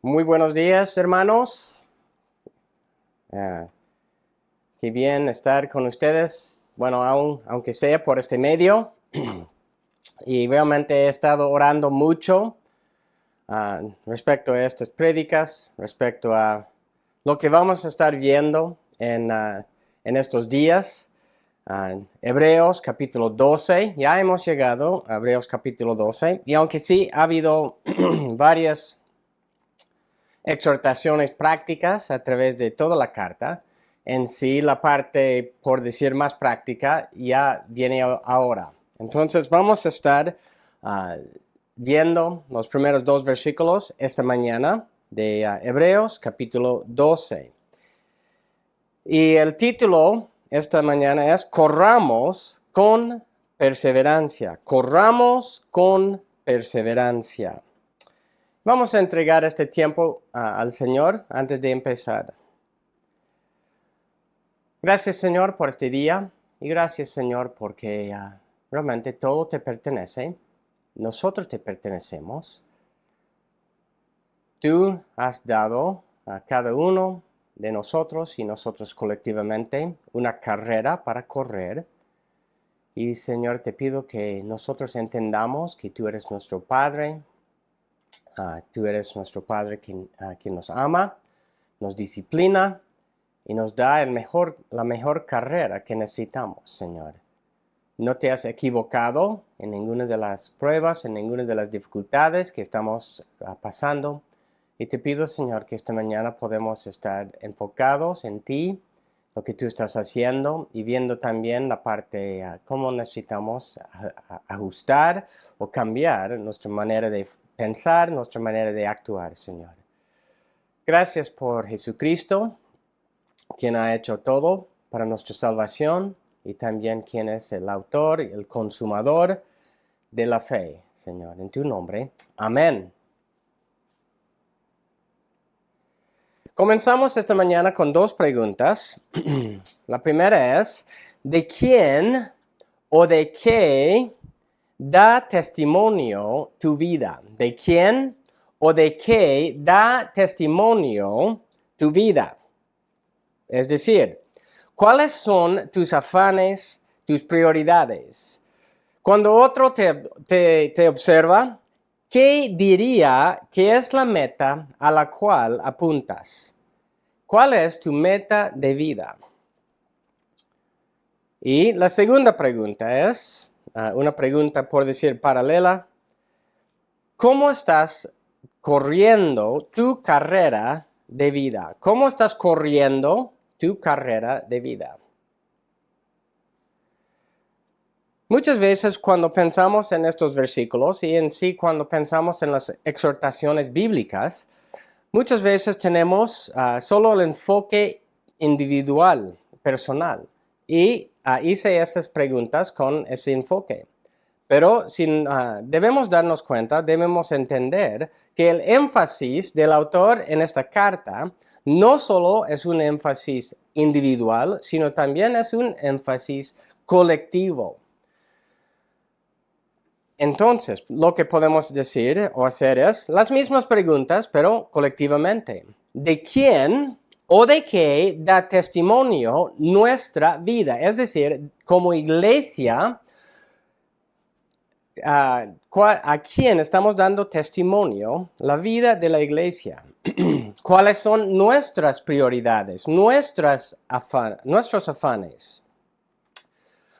Muy buenos días, hermanos. Ah, Qué bien estar con ustedes. Bueno, aunque sea por este medio. Y realmente he estado orando mucho respecto a estas prédicas, respecto a lo que vamos a estar viendo en estos días. Hebreos capítulo 12. Ya hemos llegado a Hebreos capítulo 12. Y aunque sí ha habido varias exhortaciones prácticas a través de toda la carta. En sí, la parte, por decir más práctica, ya viene ahora. Entonces, vamos a estar viendo los primeros dos versículos esta mañana de Hebreos, capítulo 12. Y el título esta mañana es Corramos con perseverancia. Corramos con perseverancia. Vamos a entregar este tiempo al Señor antes de empezar. Gracias, Señor, por este día y gracias, Señor, porque realmente todo te pertenece. Nosotros te pertenecemos. Tú has dado a cada uno de nosotros y nosotros colectivamente una carrera para correr. Y, Señor, te pido que nosotros entendamos que tú eres nuestro Padre. Tú eres nuestro Padre quien nos ama, nos disciplina y nos da la mejor carrera que necesitamos, Señor. No te has equivocado en ninguna de las pruebas, en ninguna de las dificultades que estamos pasando. Y te pido, Señor, que esta mañana podemos estar enfocados en ti, lo que tú estás haciendo y viendo también la parte, cómo necesitamos ajustar o cambiar nuestra manera de pensar, nuestra manera de actuar, Señor. Gracias por Jesucristo, quien ha hecho todo para nuestra salvación y también quien es el autor y el consumador de la fe, Señor. En tu nombre, amén. Comenzamos esta mañana con dos preguntas. La primera es, ¿de quién o de qué da testimonio tu vida? ¿De quién o de qué da testimonio tu vida? Es decir, ¿cuáles son tus afanes, tus prioridades? Cuando otro te observa, ¿qué diría que es la meta a la cual apuntas? ¿Cuál es tu meta de vida? Y la segunda pregunta es, una pregunta por decir paralela, ¿cómo estás corriendo tu carrera de vida? ¿Cómo estás corriendo tu carrera de vida? Muchas veces cuando pensamos en estos versículos y en sí cuando pensamos en las exhortaciones bíblicas, muchas veces tenemos solo el enfoque individual, personal, y hice esas preguntas con ese enfoque. Pero debemos darnos cuenta, debemos entender que el énfasis del autor en esta carta no solo es un énfasis individual, sino también es un énfasis colectivo. Entonces, lo que podemos decir o hacer es las mismas preguntas, pero colectivamente. ¿De quién o de qué da testimonio nuestra vida? Es decir, como iglesia, ¿a quién estamos dando testimonio? La vida de la iglesia. ¿Cuáles son nuestras prioridades, nuestros afanes?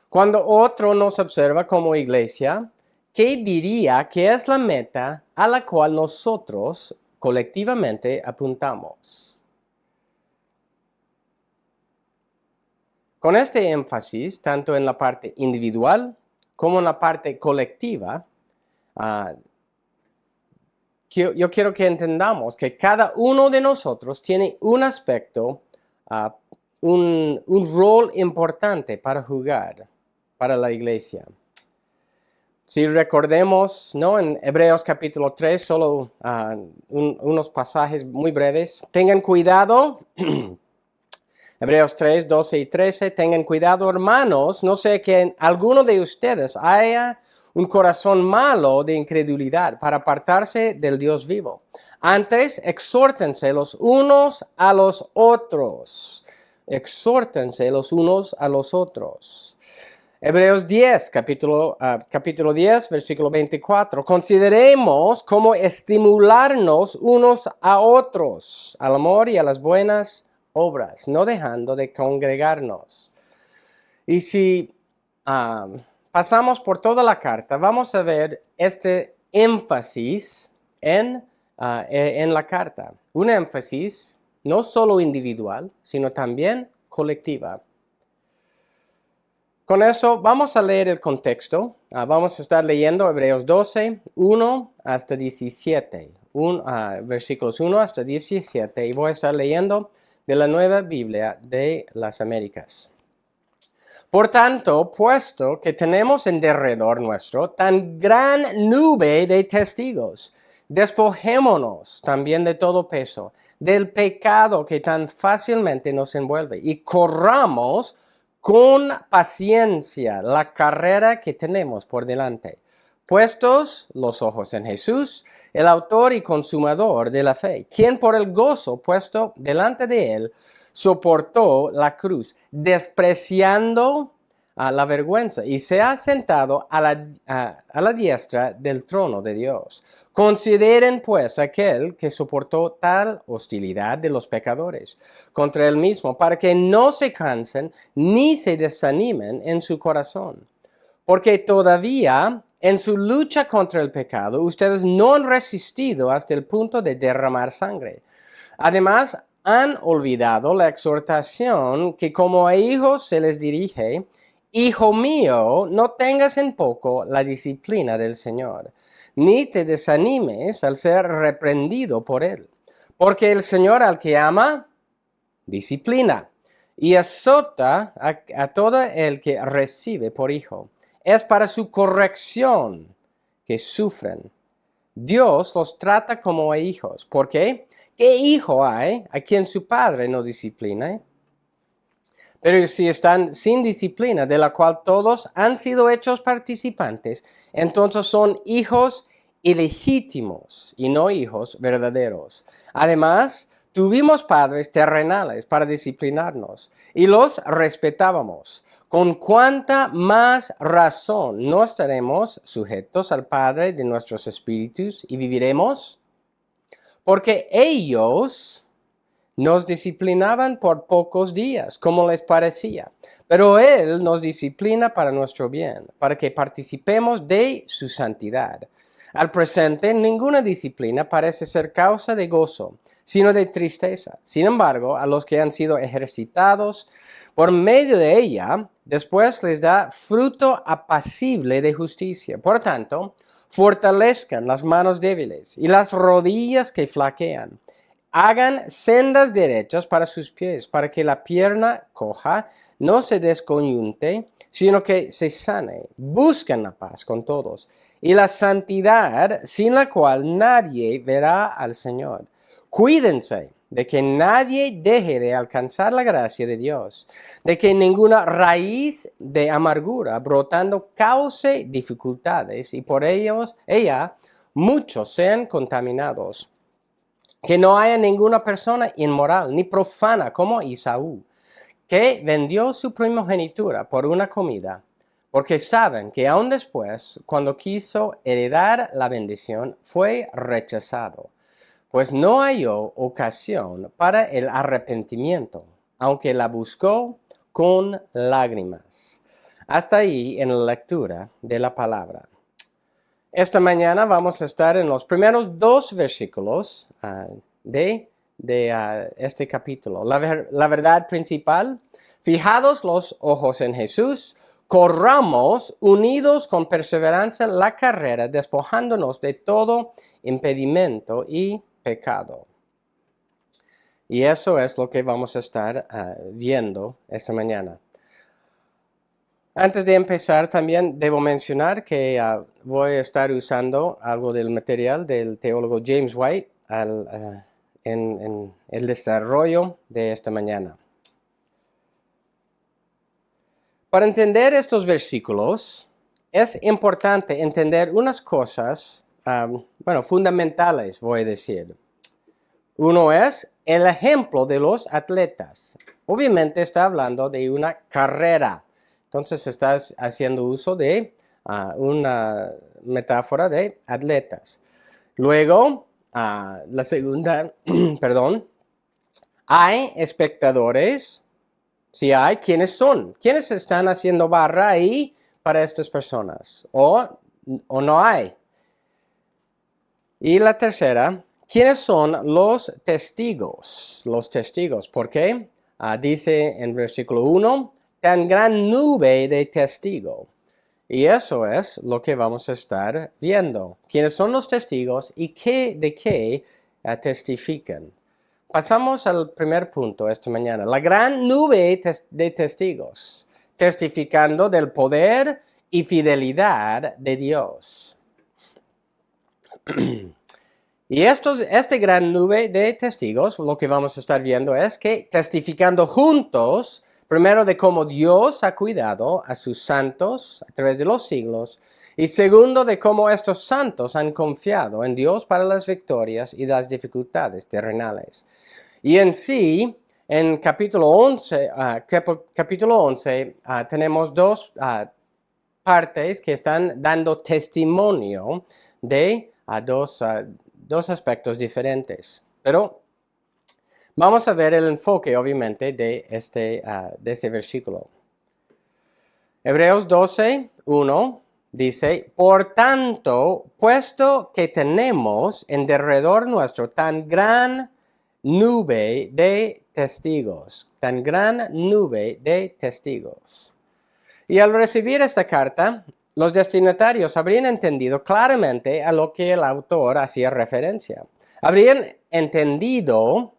Cuando otro nos observa como iglesia, ¿qué diría que es la meta a la cual nosotros colectivamente apuntamos? Con este énfasis, tanto en la parte individual como en la parte colectiva, yo quiero que entendamos que cada uno de nosotros tiene un aspecto, un rol importante para jugar para la iglesia. Si recordemos, ¿no? En Hebreos capítulo 3, solo unos pasajes muy breves. Tengan cuidado, Hebreos 3, 12 y 13, tengan cuidado, hermanos, no sea que en alguno de ustedes haya un corazón malo de incredulidad para apartarse del Dios vivo. Antes, exhórtense los unos a los otros. Exhórtense los unos a los otros. Hebreos 10, capítulo 10, versículo 24. Consideremos cómo estimularnos unos a otros al amor y a las buenas obras, no dejando de congregarnos. Y si pasamos por toda la carta, vamos a ver este énfasis en la carta. Un énfasis no solo individual, sino también colectiva. Con eso vamos a leer el contexto. Vamos a estar leyendo Hebreos 12, 1 hasta 17. Versículos 1 hasta 17. Y voy a estar leyendo de la Nueva Biblia de las Américas. Por tanto, puesto que tenemos en derredor nuestro tan gran nube de testigos, despojémonos también de todo peso, del pecado que tan fácilmente nos envuelve, y corramos con paciencia la carrera que tenemos por delante, puestos los ojos en Jesús, el autor y consumador de la fe, quien por el gozo puesto delante de él soportó la cruz, despreciando la vergüenza, y se ha sentado a la diestra del trono de Dios. Consideren pues aquel que soportó tal hostilidad de los pecadores contra él mismo, para que no se cansen ni se desanimen en su corazón. Porque todavía en su lucha contra el pecado, ustedes no han resistido hasta el punto de derramar sangre. Además, han olvidado la exhortación que como a hijos se les dirige: Hijo mío, no tengas en poco la disciplina del Señor, ni te desanimes al ser reprendido por él. Porque el Señor al que ama, disciplina, y azota a todo el que recibe por hijo. Es para su corrección que sufren. Dios los trata como a hijos. ¿Por qué? ¿Qué hijo hay a quien su padre no disciplina? Pero si están sin disciplina, de la cual todos han sido hechos participantes, entonces son hijos ilegítimos y no hijos verdaderos. Además, tuvimos padres terrenales para disciplinarnos y los respetábamos. ¿Con cuánta más razón no estaremos sujetos al Padre de nuestros espíritus y viviremos? Porque ellos nos disciplinaban por pocos días, como les parecía, pero Él nos disciplina para nuestro bien, para que participemos de su santidad. Al presente, ninguna disciplina parece ser causa de gozo, sino de tristeza. Sin embargo, a los que han sido ejercitados por medio de ella, después les da fruto apacible de justicia. Por tanto, fortalezcan las manos débiles y las rodillas que flaquean. Hagan sendas derechas para sus pies, para que la pierna coja no se descoyunte, sino que se sane. Busquen la paz con todos y la santidad, sin la cual nadie verá al Señor. Cuídense de que nadie deje de alcanzar la gracia de Dios, de que ninguna raíz de amargura brotando cause dificultades y por ella muchos sean contaminados. Que no haya ninguna persona inmoral ni profana como Esaú, que vendió su primogenitura por una comida, porque saben que aún después, cuando quiso heredar la bendición, fue rechazado, pues no halló ocasión para el arrepentimiento, aunque la buscó con lágrimas. Hasta ahí en la lectura de la palabra. Esta mañana vamos a estar en los primeros 2 versículos de este capítulo. La verdad principal: fijados los ojos en Jesús, corramos unidos con perseverancia la carrera, despojándonos de todo impedimento y pecado. Y eso es lo que vamos a estar viendo esta mañana. Antes de empezar, también debo mencionar que voy a estar usando algo del material del teólogo James White en el desarrollo de esta mañana. Para entender estos versículos, es importante entender unas cosas, fundamentales, voy a decir. Uno es el ejemplo de los atletas. Obviamente está hablando de una carrera. Entonces estás haciendo uso de una metáfora de atletas. Luego, la segunda, perdón, hay espectadores. Si hay, ¿quiénes son? ¿Quiénes están haciendo barra ahí para estas personas? ¿O no hay? Y la tercera, ¿quiénes son los testigos? Los testigos, ¿por qué? Dice en versículo 1, tan gran nube de testigo. Y eso es lo que vamos a estar viendo. ¿Quiénes son los testigos y de qué testifican? Pasamos al primer punto esta mañana. La gran nube de testigos, testificando del poder y fidelidad de Dios. Y esta gran nube de testigos, lo que vamos a estar viendo es que testificando juntos, primero de cómo Dios ha cuidado a sus santos a través de los siglos, y segundo de cómo estos santos han confiado en Dios para las victorias y las dificultades terrenales. Y en sí, en capítulo 11, tenemos dos partes que están dando testimonio de dos aspectos diferentes. Pero vamos a ver el enfoque, obviamente, de este versículo. Hebreos 12, 1 dice, por tanto, puesto que tenemos en derredor nuestro tan gran nube de testigos, tan gran nube de testigos. Y al recibir esta carta, los destinatarios habrían entendido claramente a lo que el autor hacía referencia. Habrían entendido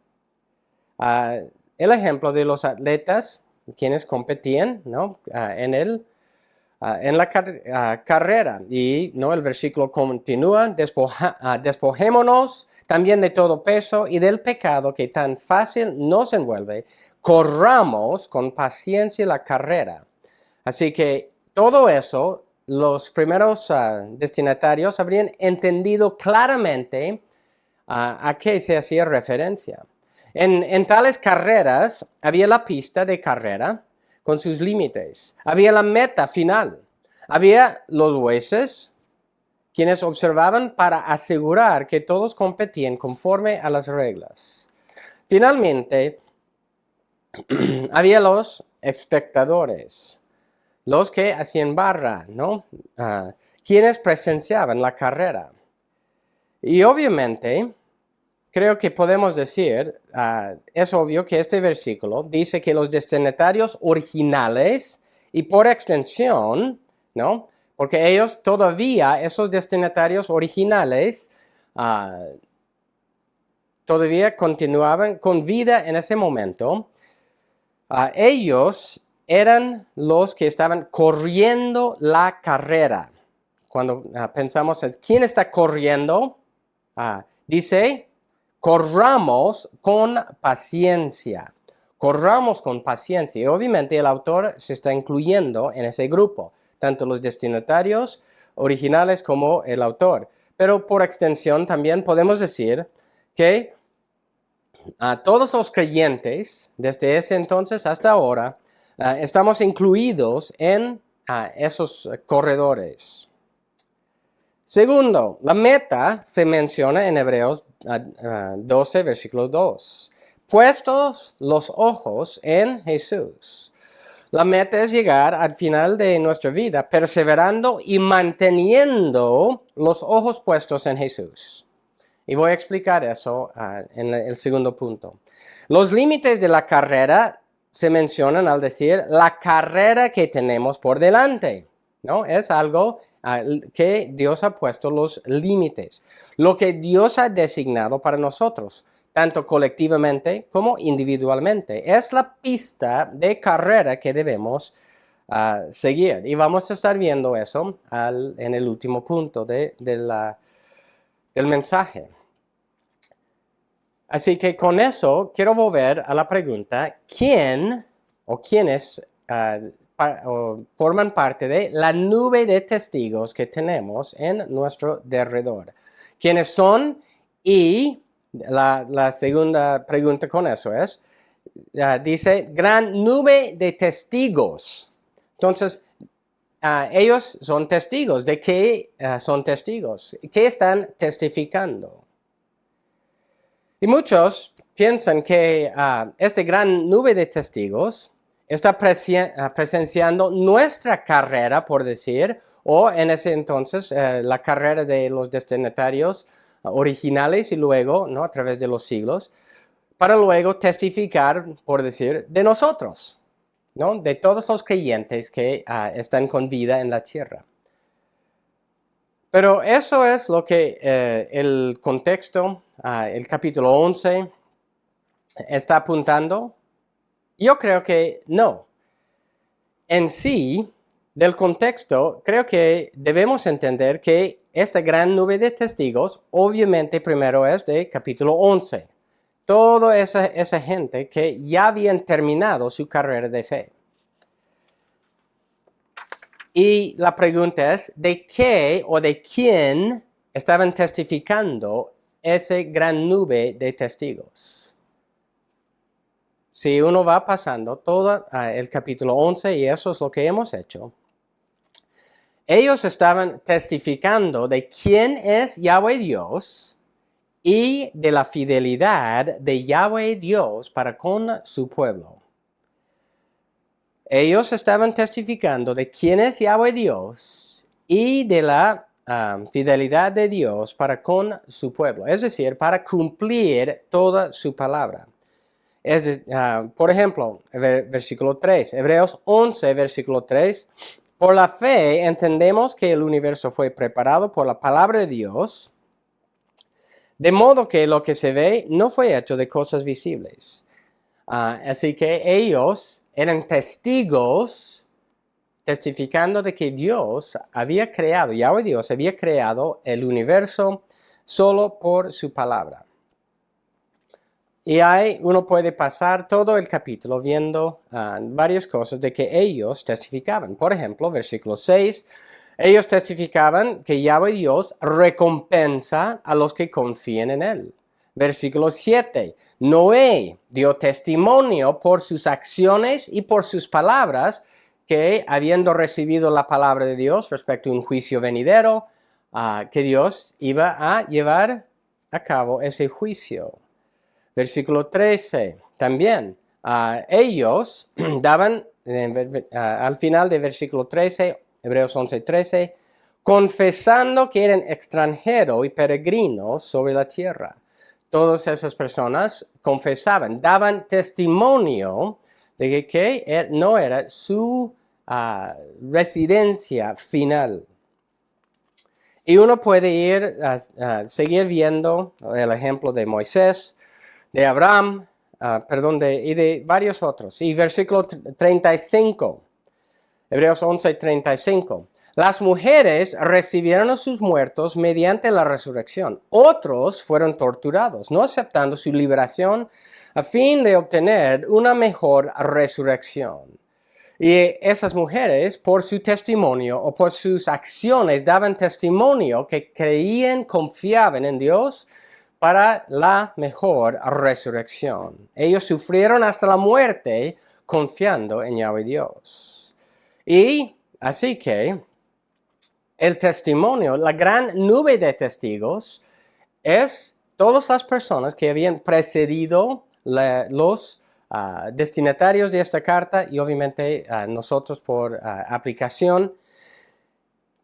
el ejemplo de los atletas quienes competían, ¿no? en la carrera. Y ¿no? El versículo continúa, despojémonos también de todo peso y del pecado que tan fácil nos envuelve, corramos con paciencia la carrera. Así que todo eso, los primeros destinatarios habrían entendido claramente a qué se hacía referencia. En tales carreras había la pista de carrera con sus límites, había la meta final, había los jueces quienes observaban para asegurar que todos competían conforme a las reglas. Finalmente, había los espectadores, los que hacían barra, ¿no? Quienes presenciaban la carrera. Y obviamente, creo que podemos decir, es obvio que este versículo dice que los destinatarios originales y por extensión, ¿no? Porque ellos todavía, esos destinatarios originales, todavía continuaban con vida en ese momento. Ellos eran los que estaban corriendo la carrera. Cuando pensamos en quién está corriendo, dice, corramos con paciencia. Corramos con paciencia. Y obviamente el autor se está incluyendo en ese grupo, tanto los destinatarios originales como el autor. Pero por extensión también podemos decir que todos los creyentes, desde ese entonces hasta ahora, estamos incluidos en esos corredores. Segundo, la meta se menciona en Hebreos 12, versículo 2. Puestos los ojos en Jesús. La meta es llegar al final de nuestra vida, perseverando y manteniendo los ojos puestos en Jesús. Y voy a explicar eso en el segundo punto. Los límites de la carrera se mencionan al decir la carrera que tenemos por delante, ¿no? Es algo que Dios ha puesto los límites. Lo que Dios ha designado para nosotros, tanto colectivamente como individualmente. Es la pista de carrera que debemos seguir. Y vamos a estar viendo eso en el último punto del mensaje. Así que con eso quiero volver a la pregunta, ¿quién o quiénes forman parte de la nube de testigos que tenemos en nuestro derredor? ¿Quiénes son y La segunda pregunta con eso es, dice, gran nube de testigos. Entonces, ellos son testigos. ¿De qué son testigos? ¿Qué están testificando? Y muchos piensan que esta gran nube de testigos está presenciando nuestra carrera, por decir, o en ese entonces la carrera de los destinatarios originales y luego, ¿no?, a través de los siglos, para luego testificar, por decir, de nosotros, ¿no?, de todos los creyentes que están con vida en la tierra. Pero eso es lo que el contexto, el capítulo 11, está apuntando. Yo creo que no. En sí, del contexto, creo que debemos entender que esta gran nube de testigos, obviamente primero es de capítulo 11. Toda esa gente que ya habían terminado su carrera de fe. Y la pregunta es, ¿de qué o de quién estaban testificando esa gran nube de testigos? Si uno va pasando todo el capítulo 11, y eso es lo que hemos hecho, ellos estaban testificando de quién es Yahweh Dios y de la fidelidad de Yahweh Dios para con su pueblo. Ellos estaban testificando de quién es Yahweh Dios y de la fidelidad de Dios para con su pueblo, es decir, para cumplir toda su palabra. Por ejemplo, versículo 3, Hebreos 11, versículo 3, por la fe entendemos que el universo fue preparado por la palabra de Dios, de modo que lo que se ve no fue hecho de cosas visibles. Así que ellos eran testigos, testificando de que Dios había creado, Yahweh Dios había creado el universo solo por su palabra. Y ahí uno puede pasar todo el capítulo viendo varias cosas de que ellos testificaban. Por ejemplo, versículo 6, ellos testificaban que Yahweh Dios recompensa a los que confían en Él. Versículo 7, Noé dio testimonio por sus acciones y por sus palabras que, habiendo recibido la palabra de Dios respecto a un juicio venidero, que Dios iba a llevar a cabo ese juicio. Versículo 13, también, ellos daban, al final del versículo 13, Hebreos 11, 13, confesando que eran extranjeros y peregrinos sobre la tierra. Todas esas personas confesaban, daban testimonio de que no era su residencia final. Y uno puede ir a seguir viendo el ejemplo de Moisés, de Abraham, y de varios otros. Y versículo 35, Hebreos 11, 35. Las mujeres recibieron a sus muertos mediante la resurrección. Otros fueron torturados, no aceptando su liberación a fin de obtener una mejor resurrección. Y esas mujeres, por su testimonio o por sus acciones, daban testimonio que creían, confiaban en Dios para la mejor resurrección. Ellos sufrieron hasta la muerte confiando en Yahweh Dios. Y así que el testimonio, la gran nube de testigos, es todas las personas que habían precedido los destinatarios de esta carta y obviamente nosotros por aplicación,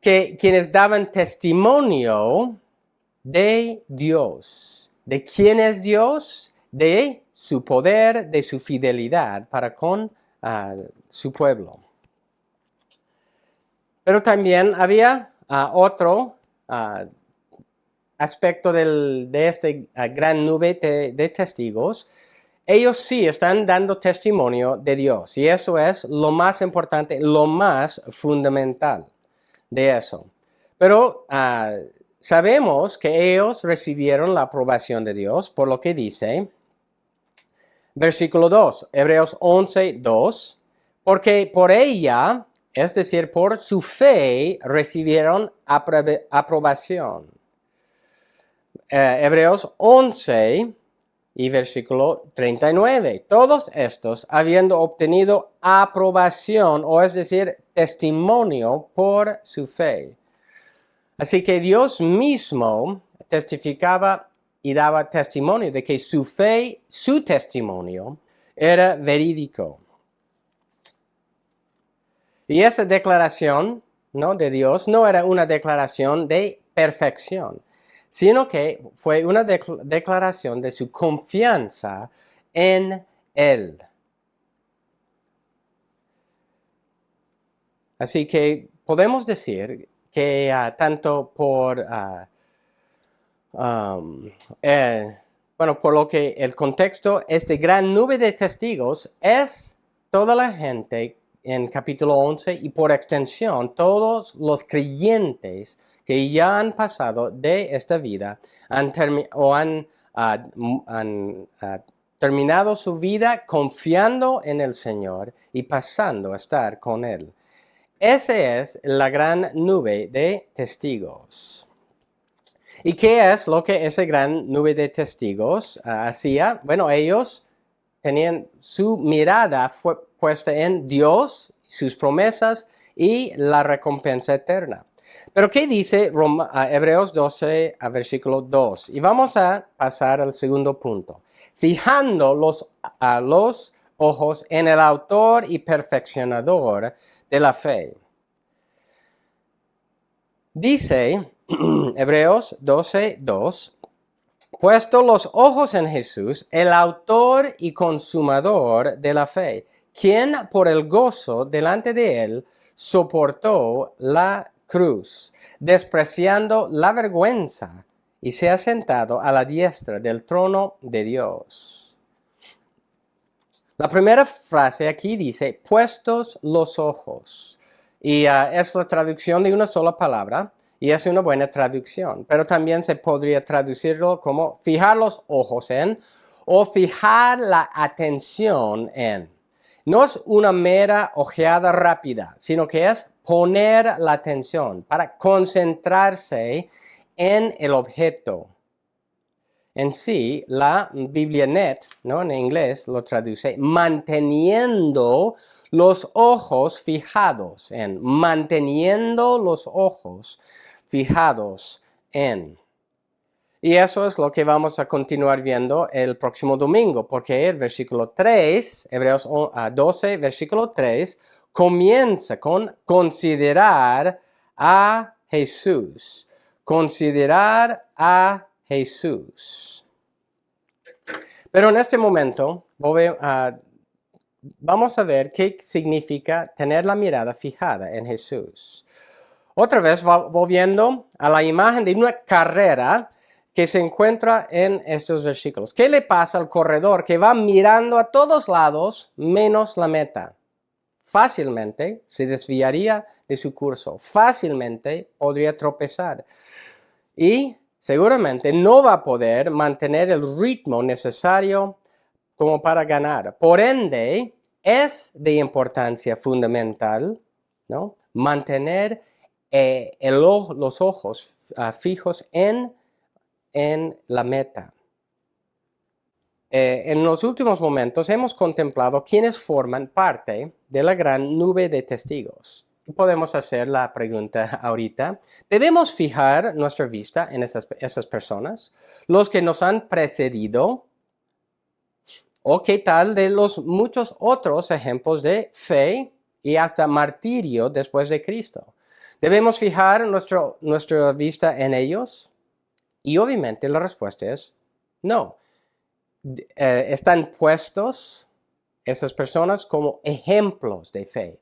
quienes daban testimonio de Dios. ¿De quién es Dios? De su poder, de su fidelidad para con su pueblo. Pero también había otro aspecto de esta gran nube de testigos. Ellos sí están dando testimonio de Dios y eso es lo más importante, lo más fundamental de eso. Pero sabemos que ellos recibieron la aprobación de Dios, por lo que dice, versículo 2, Hebreos 11, 2, porque por ella, es decir, por su fe, recibieron aprobación. Hebreos 11 y versículo 39. Todos estos, habiendo obtenido aprobación, o es decir, testimonio por su fe. Así que Dios mismo testificaba y daba testimonio de que su fe, su testimonio, era verídico. Y esa declaración, ¿no?, de Dios no era una declaración de perfección, sino que fue una declaración de su confianza en Él. Así que podemos decir que tanto por, por lo que el contexto es de gran nube de testigos, es toda la gente en capítulo 11 y por extensión todos los creyentes que ya han pasado de esta vida han terminado su vida confiando en el Señor y pasando a estar con Él. Esa es la gran nube de testigos. ¿Y qué es lo que esa gran nube de testigos hacía? Bueno, ellos tenían su mirada puesta en Dios, sus promesas y la recompensa eterna. Pero ¿qué dice Hebreos 12, versículo 2? Y vamos a pasar al segundo punto. Fijando los ojos en el autor y perfeccionador de la fe. Dice Hebreos 12, 2. Puesto los ojos en Jesús, el autor y consumador de la fe, quien por el gozo delante de él soportó la cruz, despreciando la vergüenza, y se ha sentado a la diestra del trono de Dios. La primera frase aquí dice, puestos los ojos, y es la traducción de una sola palabra, y es una buena traducción, pero también se podría traducirlo como fijar los ojos en o fijar la atención en. No es una mera ojeada rápida, sino que es poner la atención para concentrarse en el objeto. En sí, la Biblia Net, ¿no?, en inglés lo traduce manteniendo los ojos fijados en, manteniendo los ojos fijados en. Y eso es lo que vamos a continuar viendo el próximo domingo, porque el versículo 3, Hebreos 12, versículo 3, comienza con considerar a Jesús. Considerar a Jesús. Pero en este momento vamos a ver qué significa tener la mirada fijada en Jesús. Otra vez volviendo a la imagen de una carrera que se encuentra en estos versículos. ¿Qué le pasa al corredor que va mirando a todos lados menos la meta? Fácilmente se desviaría de su curso, fácilmente podría tropezar y seguramente no va a poder mantener el ritmo necesario como para ganar. Por ende, es de importancia fundamental, ¿no?, mantener los ojos fijos en la meta. En los últimos momentos hemos contemplado quienes forman parte de la gran nube de testigos. Podemos hacer la pregunta ahorita. ¿Debemos fijar nuestra vista en esas personas? ¿Los que nos han precedido? ¿O qué tal de los muchos otros ejemplos de fe y hasta martirio después de Cristo? ¿Debemos fijar nuestra vista en ellos? Y obviamente la respuesta es no. Están puestos esas personas como ejemplos de fe.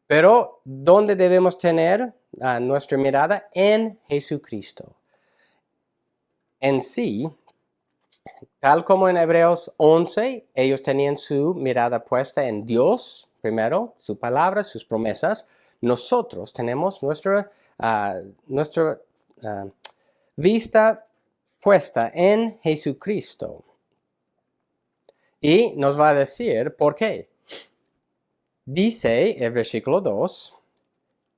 Pero, ¿dónde debemos tener nuestra mirada? En Jesucristo. En sí, tal como en Hebreos 11, ellos tenían su mirada puesta en Dios, primero, su palabra, sus promesas. Nosotros tenemos nuestra vista puesta en Jesucristo. Y nos va a decir por qué. Dice el versículo 2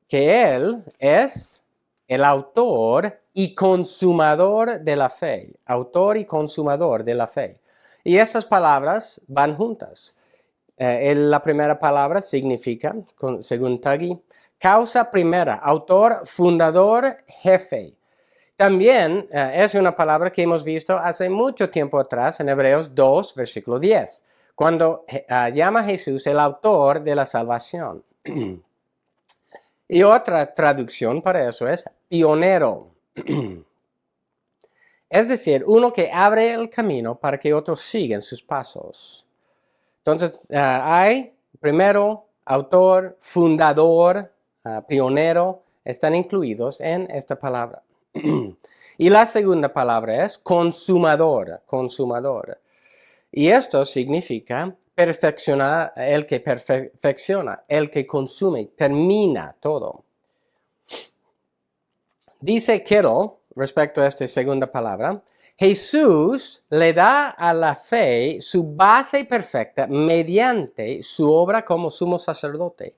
que Él es el autor y consumador de la fe. Autor y consumador de la fe. Y estas palabras van juntas. La primera palabra significa, según Tagui, causa primera, autor, fundador, jefe. También es una palabra que hemos visto hace mucho tiempo atrás en Hebreos 2, versículo 10, cuando llama a Jesús el autor de la salvación. Y otra traducción para eso es pionero. Es decir, uno que abre el camino para que otros sigan sus pasos. Entonces, hay primero, autor, fundador, pionero, están incluidos en esta palabra. Y la segunda palabra es consumador, consumador. Y esto significa perfeccionar, el que perfecciona, el que consume, termina todo. Dice Kittle, respecto a esta segunda palabra, Jesús le da a la fe su base perfecta mediante su obra como sumo sacerdote.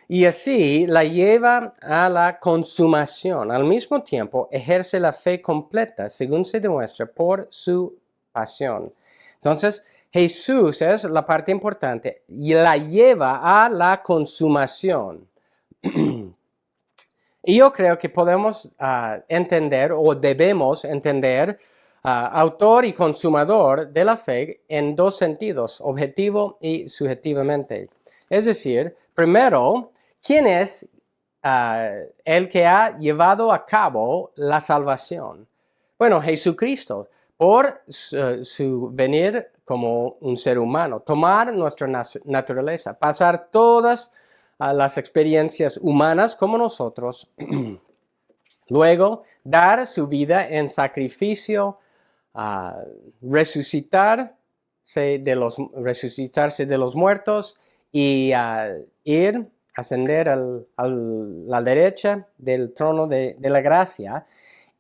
Y así la lleva a la consumación. Al mismo tiempo, ejerce la fe completa, según se demuestra por su pasión. Entonces, Jesús es la parte importante y la lleva a la consumación. Y yo creo que podemos entender o debemos entender autor y consumador de la fe en dos sentidos, objetivo y subjetivamente. Es decir, primero, ¿quién es el que ha llevado a cabo la salvación? Bueno, Jesucristo, por su venir como un ser humano, tomar nuestra naturaleza, pasar todas las experiencias humanas como nosotros, luego dar su vida en sacrificio, resucitarse de los muertos y ascender a la derecha del trono de la gracia.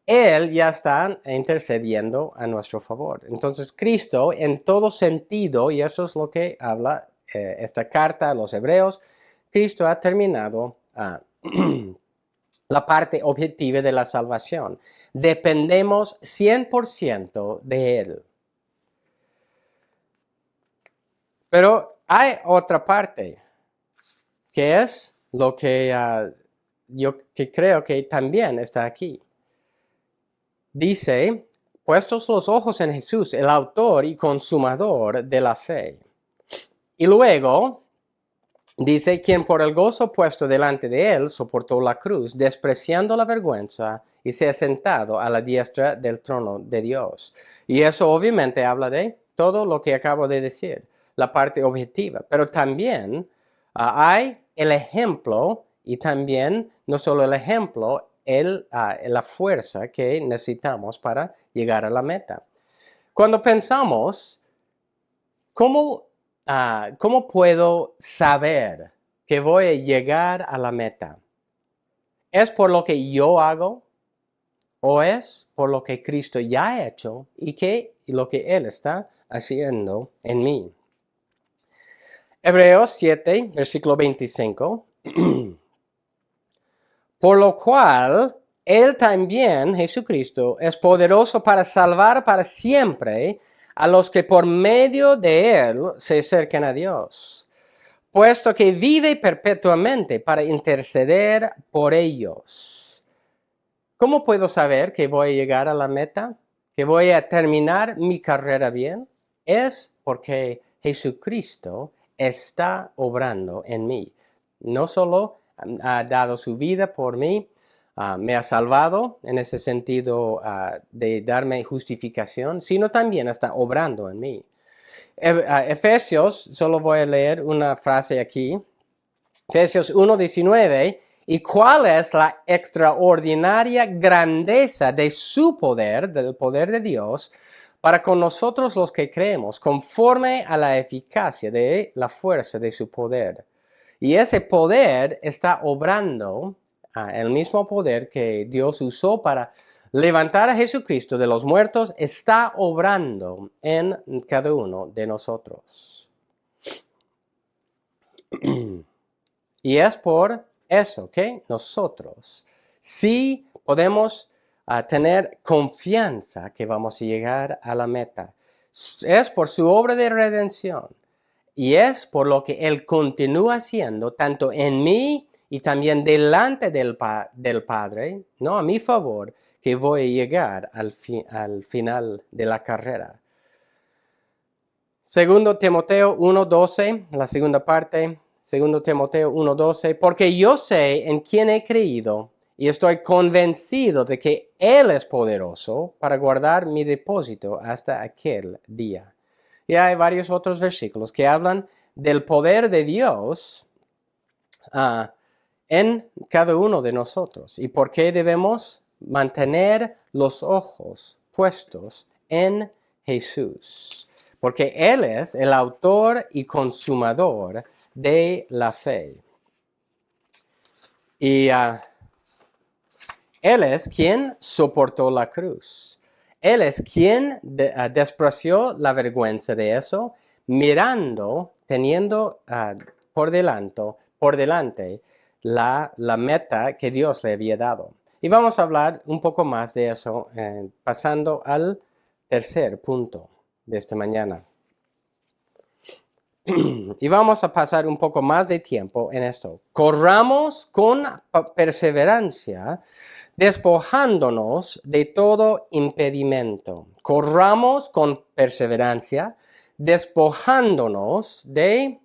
Él ya está intercediendo a nuestro favor. Entonces, Cristo, en todo sentido, y eso es lo que habla esta carta a los hebreos, Cristo ha terminado la parte objetiva de la salvación. Dependemos 100% de Él. Pero hay otra parte, que es lo que yo creo que también está aquí. Dice, puestos los ojos en Jesús, el autor y consumador de la fe. Y luego dice, quien por el gozo puesto delante de él soportó la cruz, despreciando la vergüenza, y se ha sentado a la diestra del trono de Dios. Y eso obviamente habla de todo lo que acabo de decir, la parte objetiva. Pero también hay el ejemplo, y también no solo el ejemplo, la fuerza que necesitamos para llegar a la meta. Cuando pensamos, ¿cómo puedo saber que voy a llegar a la meta? ¿Es por lo que yo hago o es por lo que Cristo ya ha hecho y lo que Él está haciendo en mí? Hebreos 7, versículo 25. Por lo cual, Él también, Jesucristo, es poderoso para salvar para siempre a los que por medio de Él se acercan a Dios, puesto que vive perpetuamente para interceder por ellos. ¿Cómo puedo saber que voy a llegar a la meta? ¿Que voy a terminar mi carrera bien? Es porque Jesucristo está obrando en mí. No solo ha dado su vida por mí, me ha salvado en ese sentido de darme justificación, sino también está obrando en mí. Efesios, solo voy a leer una frase aquí. Efesios 1:19. ¿Y cuál es la extraordinaria grandeza de su poder, del poder de Dios, para con nosotros los que creemos, conforme a la eficacia de la fuerza de su poder? Y ese poder está obrando, el mismo poder que Dios usó para levantar a Jesucristo de los muertos, está obrando en cada uno de nosotros. Y es por eso que nosotros sí podemos tener confianza que vamos a llegar a la meta. Es por su obra de redención y es por lo que Él continúa haciendo tanto en mí y también delante del Padre, ¿no? A mi favor, que voy a llegar al final de la carrera. Segundo Timoteo 1:12, la segunda parte, segundo Timoteo 1:12, porque yo sé en quién he creído y estoy convencido de que Él es poderoso para guardar mi depósito hasta aquel día. Y hay varios otros versículos que hablan del poder de Dios en cada uno de nosotros y por qué debemos mantener los ojos puestos en Jesús. Porque Él es el autor y consumador de la fe. Y Él es quien soportó la cruz. Él es quien despreció la vergüenza de eso, mirando, teniendo por delante la meta que Dios le había dado. Y vamos a hablar un poco más de eso, pasando al tercer punto de esta mañana. Y vamos a pasar un poco más de tiempo en esto. Corramos con perseverancia, despojándonos de todo impedimento. Corramos con perseverancia, despojándonos de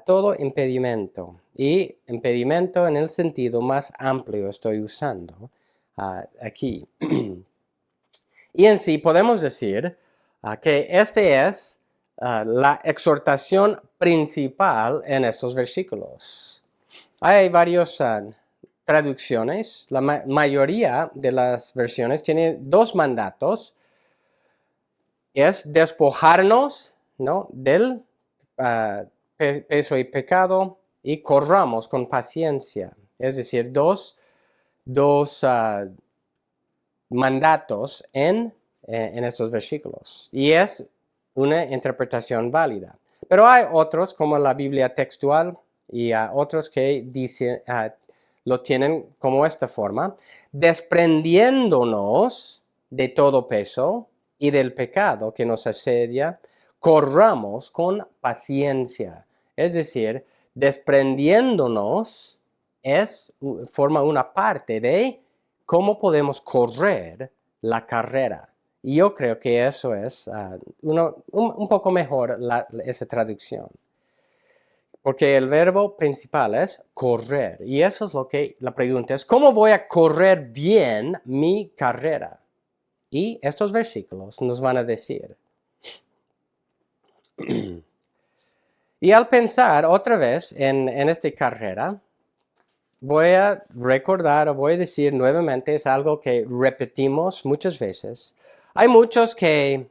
todo impedimento. Y impedimento en el sentido más amplio estoy usando aquí. Y en sí podemos decir que este es la exhortación principal en estos versículos. Hay varias traducciones, la mayoría de las versiones tienen dos mandatos. Es despojarnos, ¿no?, del peso y pecado y corramos con paciencia. Es decir, dos mandatos en estos versículos. Y es una interpretación válida. Pero hay otros, como la Biblia textual, y otros que dicen, lo tienen como esta forma: desprendiéndonos de todo peso y del pecado que nos asedia, corramos con paciencia. Es decir, desprendiéndonos forma una parte de cómo podemos correr la carrera. Y yo creo que eso es un poco mejor esa traducción. Porque el verbo principal es correr. Y eso es lo que la pregunta es: ¿cómo voy a correr bien mi carrera? Y estos versículos nos van a decir. Y al pensar otra vez en esta carrera, voy a recordar o voy a decir nuevamente, es algo que repetimos muchas veces. Hay muchos que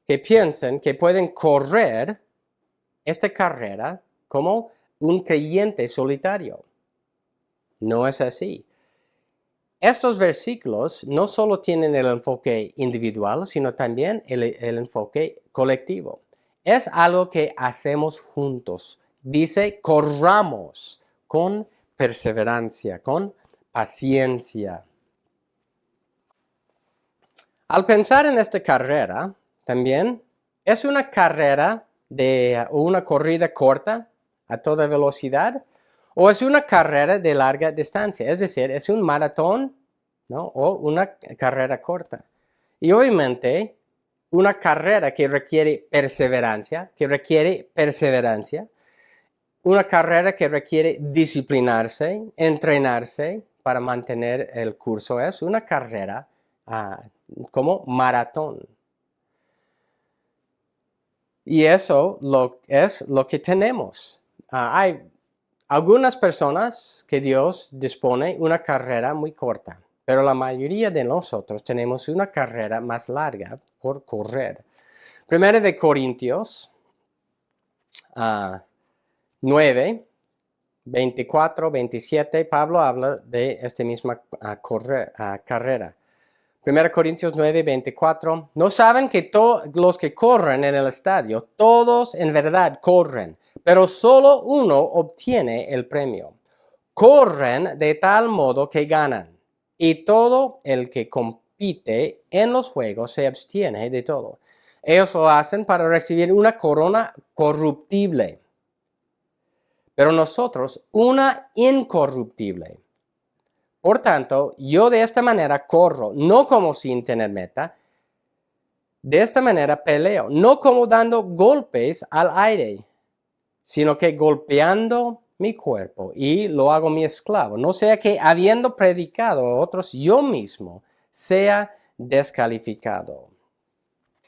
piensan que pueden correr esta carrera como un creyente solitario. No es así. Estos versículos no solo tienen el enfoque individual, sino también el enfoque colectivo. Es algo que hacemos juntos. Dice, corramos con perseverancia, con paciencia. Al pensar en esta carrera, también es una carrera o una corrida corta a toda velocidad, o es una carrera de larga distancia, es decir, es un maratón, ¿no?, o una carrera corta. Y obviamente, una carrera que requiere perseverancia, una carrera que requiere disciplinarse, entrenarse para mantener el curso, es una carrera como maratón. Y eso es lo que tenemos. Hay algunas personas que Dios dispone una carrera muy corta, pero la mayoría de nosotros tenemos una carrera más larga por correr. Primero de Corintios 9, 24, 27, Pablo habla de esta misma carrera. 1 Corintios 9, 24, ¿no saben que los que corren en el estadio, todos en verdad corren, pero solo uno obtiene el premio? Corren de tal modo que ganan. y todo el que compite en los juegos se abstiene de todo. Ellos lo hacen para recibir una corona corruptible, pero nosotros una incorruptible. Por tanto, yo de esta manera corro, no como sin tener meta, de esta manera peleo, no como dando golpes al aire, sino que golpeando mi cuerpo y lo hago mi esclavo. No sea que habiendo predicado a otros, yo mismo sea descalificado.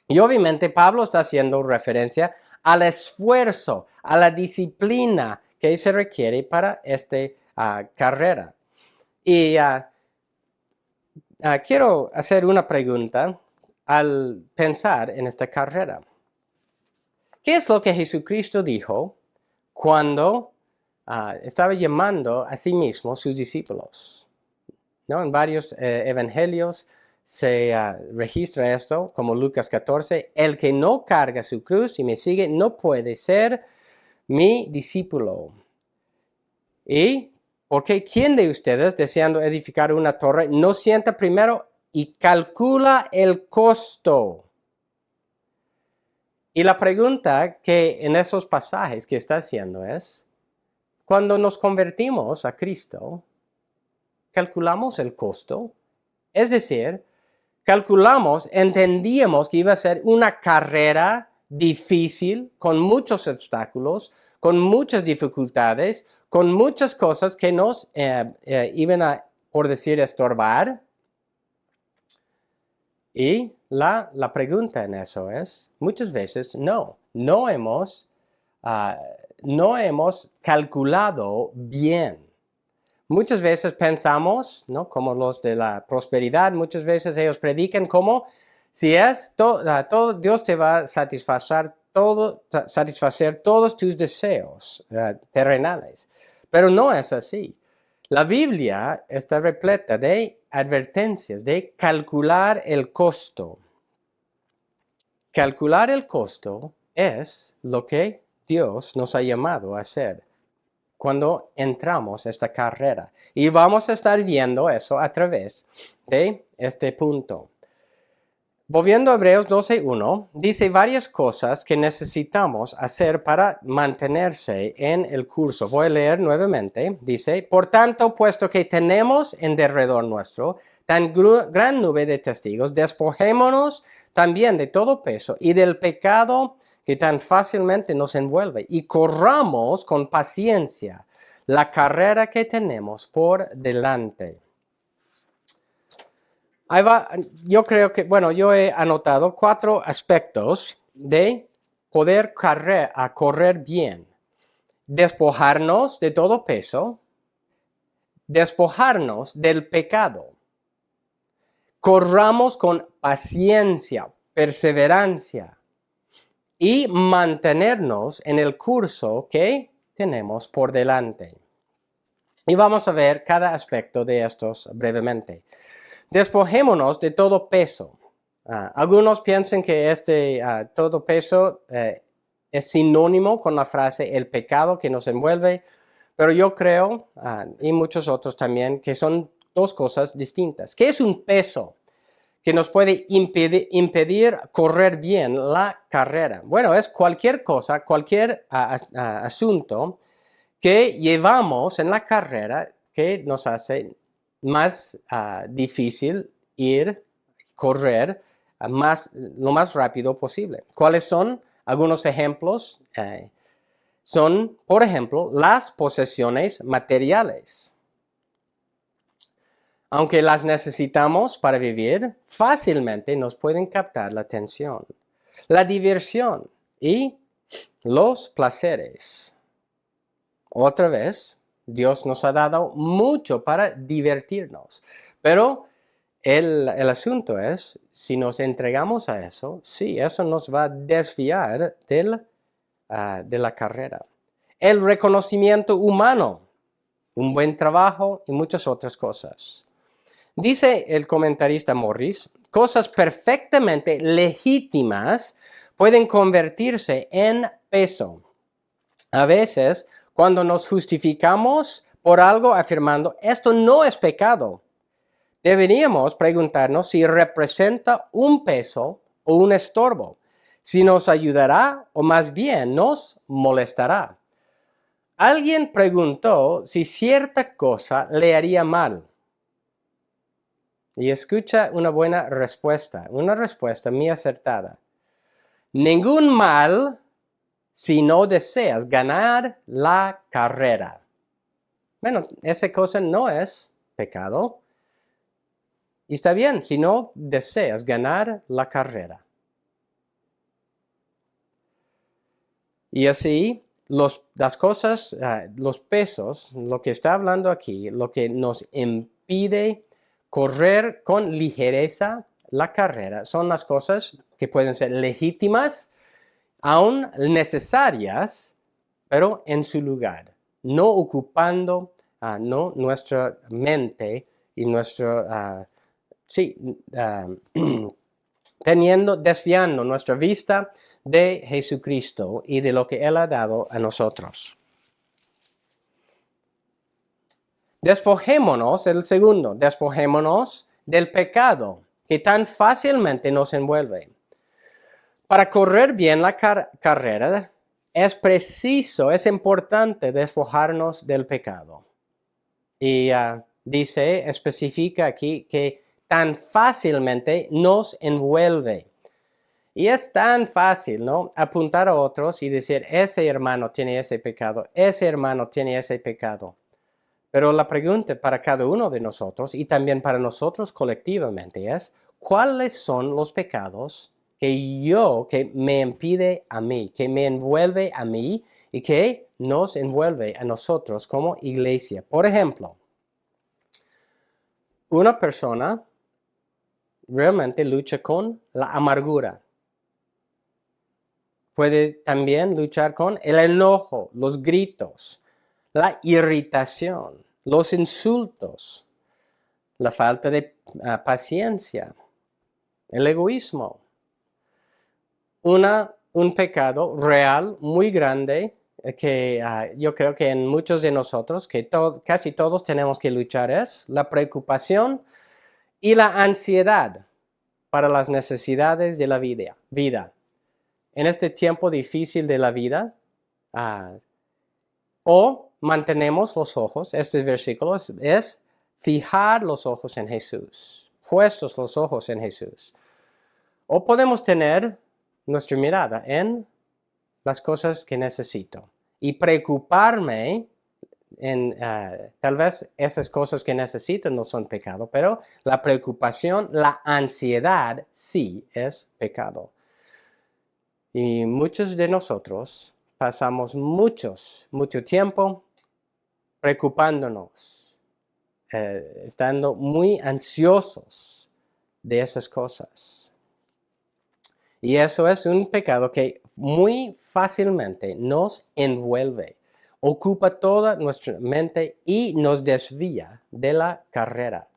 Y obviamente Pablo está haciendo referencia al esfuerzo, a la disciplina que se requiere para esta carrera. Y quiero hacer una pregunta al pensar en esta carrera. ¿Qué es lo que Jesucristo dijo cuando estaba llamando a sí mismo sus discípulos? ¿No? En varios evangelios se registra esto, como Lucas 14, el que no carga su cruz y me sigue no puede ser mi discípulo. Y porque ¿quién de ustedes, deseando edificar una torre, no sienta primero y calcula el costo? Y la pregunta que en esos pasajes que está haciendo es, cuando nos convertimos a Cristo, calculamos el costo. Es decir, entendíamos que iba a ser una carrera difícil, con muchos obstáculos, con muchas dificultades, con muchas cosas que nos iban a, por decir, estorbar. Y la pregunta en eso es, muchas veces no hemos calculado bien. Muchas veces pensamos, ¿no? Como los de la prosperidad, muchas veces ellos predican como si es todo Dios te va a satisfacer todos tus deseos terrenales. Pero no es así. La Biblia está repleta de advertencias, de calcular el costo. Calcular el costo es lo que Dios nos ha llamado a hacer cuando entramos a esta carrera. Y vamos a estar viendo eso a través de este punto. Volviendo a Hebreos 12:1, dice varias cosas que necesitamos hacer para mantenerse en el curso. Voy a leer nuevamente. Dice, por tanto, puesto que tenemos en derredor nuestro tan gran nube de testigos, despojémonos también de todo peso y del pecado que tan fácilmente nos envuelve, y corramos con paciencia la carrera que tenemos por delante. Ahí va, yo creo que, yo he anotado 4 aspectos de poder correr bien. Despojarnos de todo peso, despojarnos del pecado. Corramos con paciencia, perseverancia, y mantenernos en el curso que tenemos por delante. Y vamos a ver cada aspecto de estos brevemente. Despojémonos de todo peso. Algunos piensan que todo peso es sinónimo con la frase el pecado que nos envuelve, pero yo creo, y muchos otros también, que son 2 cosas distintas. ¿Qué es un peso que nos puede impedir correr bien la carrera? Bueno, es cualquier cosa, cualquier asunto que llevamos en la carrera que nos hace más difícil correr lo más rápido posible. ¿Cuáles son? Algunos ejemplos son, por ejemplo, las posesiones materiales. Aunque las necesitamos para vivir, fácilmente nos pueden captar la atención. La diversión y los placeres. Otra vez, Dios nos ha dado mucho para divertirnos. Pero el asunto es, si nos entregamos a eso, sí, eso nos va a desviar de la carrera. El reconocimiento humano, un buen trabajo y muchas otras cosas. Dice el comentarista Morris, cosas perfectamente legítimas pueden convertirse en peso. A veces, cuando nos justificamos por algo afirmando, esto no es pecado, deberíamos preguntarnos si representa un peso o un estorbo, si nos ayudará o más bien nos molestará. Alguien preguntó si cierta cosa le haría mal. Y escucha una respuesta muy acertada. Ningún mal si no deseas ganar la carrera. Bueno, esa cosa no es pecado. Y está bien si no deseas ganar la carrera. Y así, las cosas, los pesos, lo que está hablando aquí, lo que nos impide correr con ligereza la carrera, son las cosas que pueden ser legítimas, aún necesarias, pero en su lugar, no ocupando no nuestra mente y desviando nuestra vista de Jesucristo y de lo que Él ha dado a nosotros. Despojémonos, el segundo, despojémonos del pecado que tan fácilmente nos envuelve. Para correr bien la carrera es importante despojarnos del pecado. Y especifica aquí que tan fácilmente nos envuelve. Y es tan fácil, ¿no? Apuntar a otros y decir, ese hermano tiene ese pecado, ese hermano tiene ese pecado. Pero la pregunta para cada uno de nosotros y también para nosotros colectivamente es, ¿cuáles son los pecados que me impide a mí, que me envuelve a mí y que nos envuelve a nosotros como iglesia? Por ejemplo, una persona realmente lucha con la amargura. Puede también luchar con el enojo, los gritos, la irritación, los insultos, la falta de paciencia, el egoísmo. Un pecado real muy grande que yo creo que en muchos de nosotros, casi todos tenemos que luchar, es la preocupación y la ansiedad para las necesidades de la vida. En este tiempo difícil de la vida, o mantenemos los ojos, este versículo es fijar los ojos en Jesús, puestos los ojos en Jesús. O podemos tener nuestra mirada en las cosas que necesito y preocuparme tal vez esas cosas que necesito no son pecado, pero la preocupación, la ansiedad sí es pecado. Y muchos de nosotros pasamos mucho tiempo preocupándonos, estando muy ansiosos de esas cosas. Y eso es un pecado que muy fácilmente nos envuelve, ocupa toda nuestra mente y nos desvía de la carrera.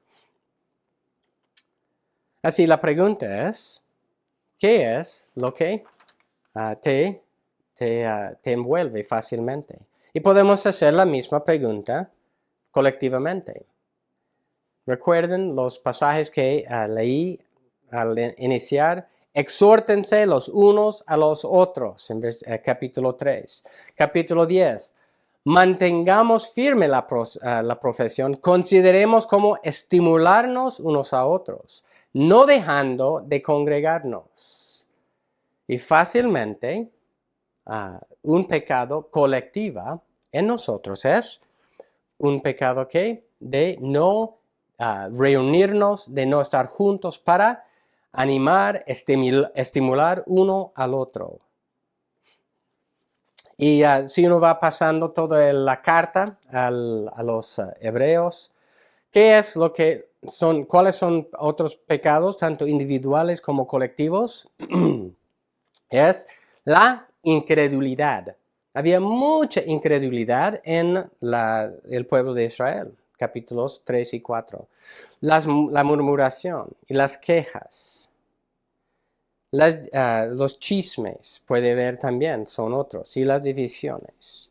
Así la pregunta es, ¿qué es lo que te envuelve fácilmente? Y podemos hacer la misma pregunta colectivamente. Recuerden los pasajes que leí al iniciar. Exhórtense los unos a los otros, en capítulo 3. Capítulo 10. Mantengamos firme la profesión, consideremos cómo estimularnos unos a otros, no dejando de congregarnos. Y fácilmente, un pecado colectivo en nosotros es un pecado de no reunirnos, de no estar juntos para animar, estimular uno al otro. Y si uno va pasando toda la carta a los hebreos, ¿cuáles son otros pecados, tanto individuales como colectivos? Es la incredulidad. Había mucha incredulidad en el pueblo de Israel, capítulos 3 y 4. La murmuración y las quejas. Los chismes, puede ver también, son otros, y las divisiones.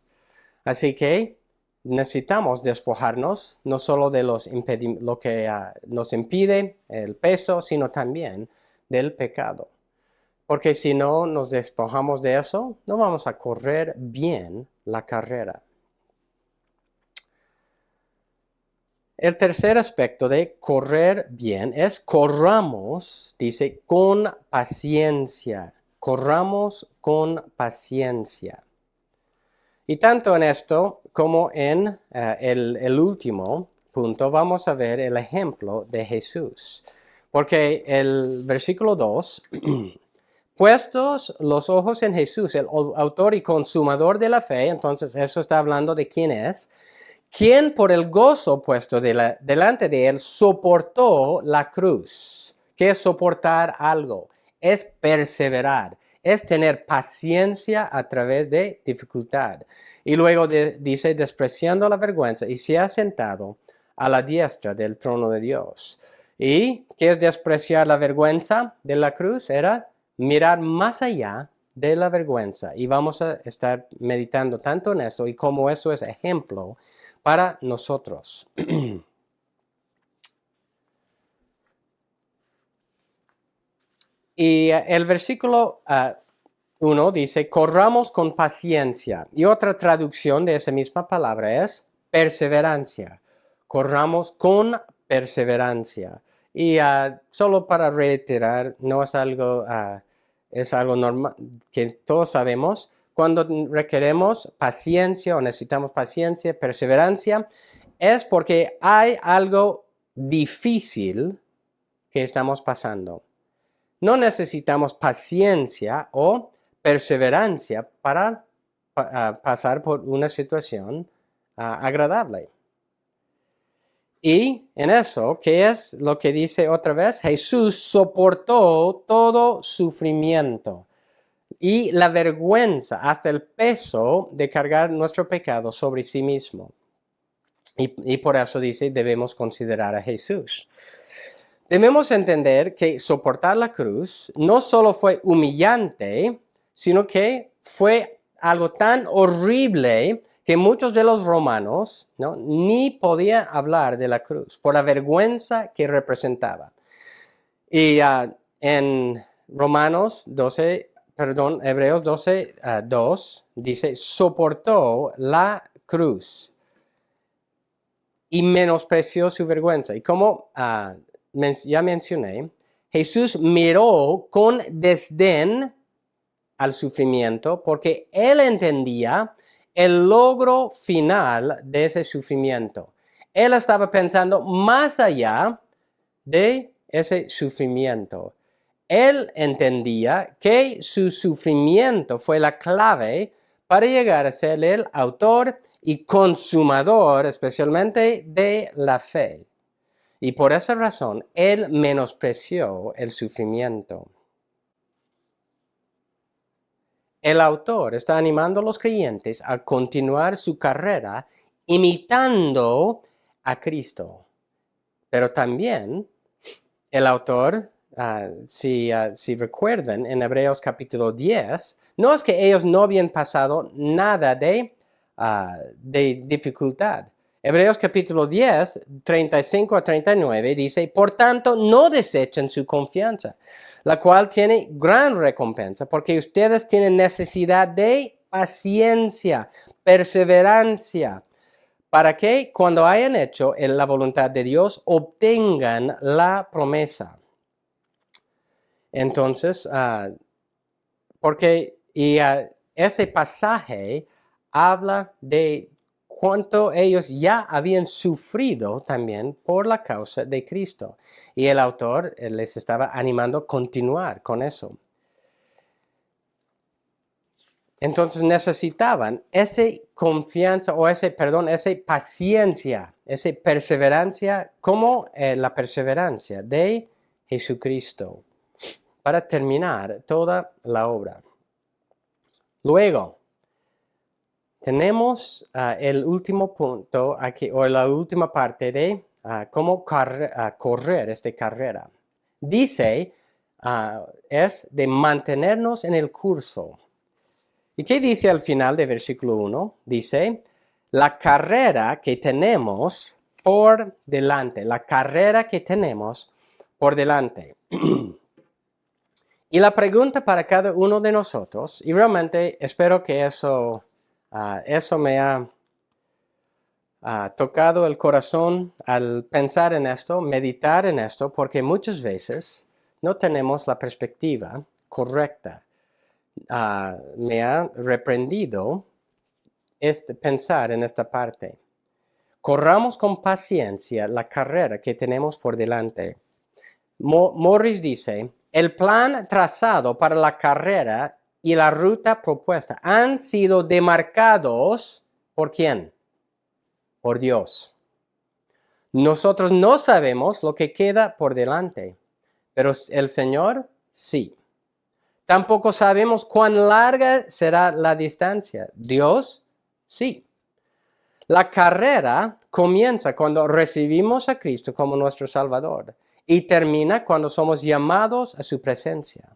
Así que necesitamos despojarnos no solo de lo que nos impide el peso, sino también del pecado. Porque si no nos despojamos de eso, no vamos a correr bien la carrera. El tercer aspecto de correr bien es corramos, dice, con paciencia. Corramos con paciencia. Y tanto en esto como en el último punto vamos a ver el ejemplo de Jesús. Porque el versículo 2, puestos los ojos en Jesús, el autor y consumador de la fe, entonces eso está hablando de quién es, quien por el gozo puesto delante de él soportó la cruz. ¿Qué es soportar algo? Es perseverar, es tener paciencia a través de dificultad. Y luego dice, despreciando la vergüenza, y se ha sentado a la diestra del trono de Dios. ¿Y qué es despreciar la vergüenza de la cruz? Era mirar más allá de la vergüenza. Y vamos a estar meditando tanto en eso y cómo eso es ejemplo para nosotros. Y el versículo 1 dice, corramos con paciencia. Y otra traducción de esa misma palabra es perseverancia. Corramos con perseverancia. Y solo para reiterar, no es algo, es algo normal que todos sabemos. Cuando requeremos paciencia o necesitamos paciencia, perseverancia, es porque hay algo difícil que estamos pasando. No necesitamos paciencia o perseverancia para pasar por una situación agradable. Y en eso, ¿qué es lo que dice otra vez? Jesús soportó todo sufrimiento y la vergüenza, hasta el peso de cargar nuestro pecado sobre sí mismo. Y por eso dice, debemos considerar a Jesús. Debemos entender que soportar la cruz no solo fue humillante, sino que fue algo tan horrible que muchos de los romanos ni podían hablar de la cruz por la vergüenza que representaba. Y en Hebreos 12, 2 dice, soportó la cruz y menospreció su vergüenza. Y como ya mencioné, Jesús miró con desdén al sufrimiento porque él entendía el logro final de ese sufrimiento. Él estaba pensando más allá de ese sufrimiento. Él entendía que su sufrimiento fue la clave para llegar a ser el autor y consumador, especialmente de la fe. Y por esa razón, él menospreció el sufrimiento. El autor está animando a los creyentes a continuar su carrera imitando a Cristo. Pero también el autor, si recuerdan, en Hebreos capítulo 10, no es que ellos no habían pasado nada de dificultad. Hebreos capítulo 10, 35 a 39 dice, por tanto, no desechen su confianza, la cual tiene gran recompensa, porque ustedes tienen necesidad de paciencia, perseverancia, para que cuando hayan hecho la voluntad de Dios, obtengan la promesa. Entonces, ese pasaje habla de cuánto ellos ya habían sufrido también por la causa de Cristo. Y el autor les estaba animando a continuar con eso. Entonces necesitaban esa confianza o esa paciencia, esa perseverancia como la perseverancia de Jesucristo para terminar toda la obra. Luego, tenemos el último punto aquí, o la última parte de cómo correr esta carrera. Dice, es de mantenernos en el curso. ¿Y qué dice al final del versículo 1? Dice, la carrera que tenemos por delante, la carrera que tenemos por delante. Y la pregunta para cada uno de nosotros, y realmente espero que eso me ha tocado el corazón al pensar en esto, meditar en esto, porque muchas veces no tenemos la perspectiva correcta. Me ha reprendido pensar en esta parte. Corramos con paciencia la carrera que tenemos por delante. Morris dice, el plan trazado para la carrera y la ruta propuesta han sido demarcados ¿por quién? Por Dios. Nosotros no sabemos lo que queda por delante, pero el Señor sí. Tampoco sabemos cuán larga será la distancia. Dios sí. La carrera comienza cuando recibimos a Cristo como nuestro Salvador y termina cuando somos llamados a su presencia.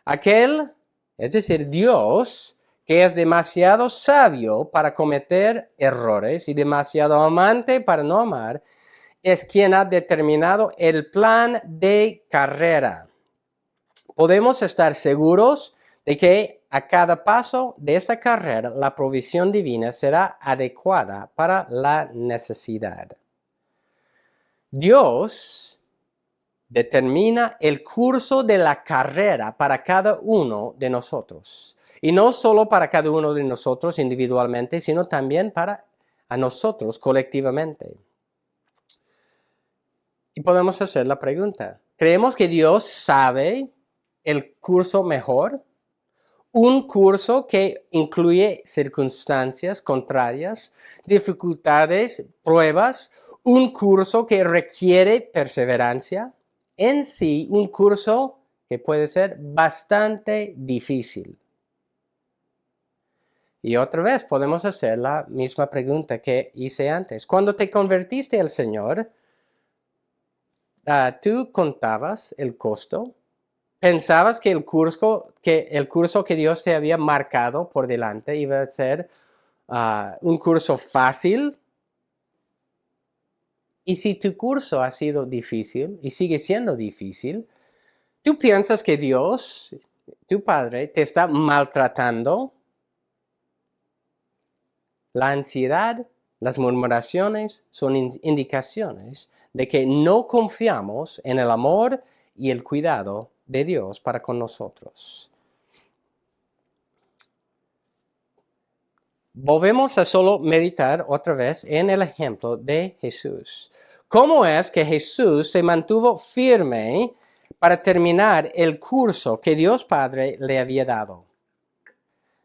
Aquel, es decir, Dios, que es demasiado sabio para cometer errores y demasiado amante para no amar, es quien ha determinado el plan de carrera. Podemos estar seguros de que a cada paso de esta carrera la provisión divina será adecuada para la necesidad. Dios determina el curso de la carrera para cada uno de nosotros. Y no solo para cada uno de nosotros individualmente, sino también para a nosotros colectivamente. Y podemos hacer la pregunta, ¿creemos que Dios sabe el curso mejor? Un curso que incluye circunstancias contrarias, dificultades, pruebas, un curso que requiere perseverancia, en sí un curso que puede ser bastante difícil. Y otra vez podemos hacer la misma pregunta que hice antes. Cuando te convertiste al Señor, ¿tú contabas el costo? ¿Pensabas que el curso que Dios te había marcado por delante iba a ser un curso fácil? Y si tu curso ha sido difícil y sigue siendo difícil, ¿tú piensas que Dios, tu Padre, te está maltratando? La ansiedad, las murmuraciones son indicaciones de que no confiamos en el amor y el cuidado de Dios para con nosotros. Volvemos a solo meditar otra vez en el ejemplo de Jesús. ¿Cómo es que Jesús se mantuvo firme para terminar el curso que Dios Padre le había dado?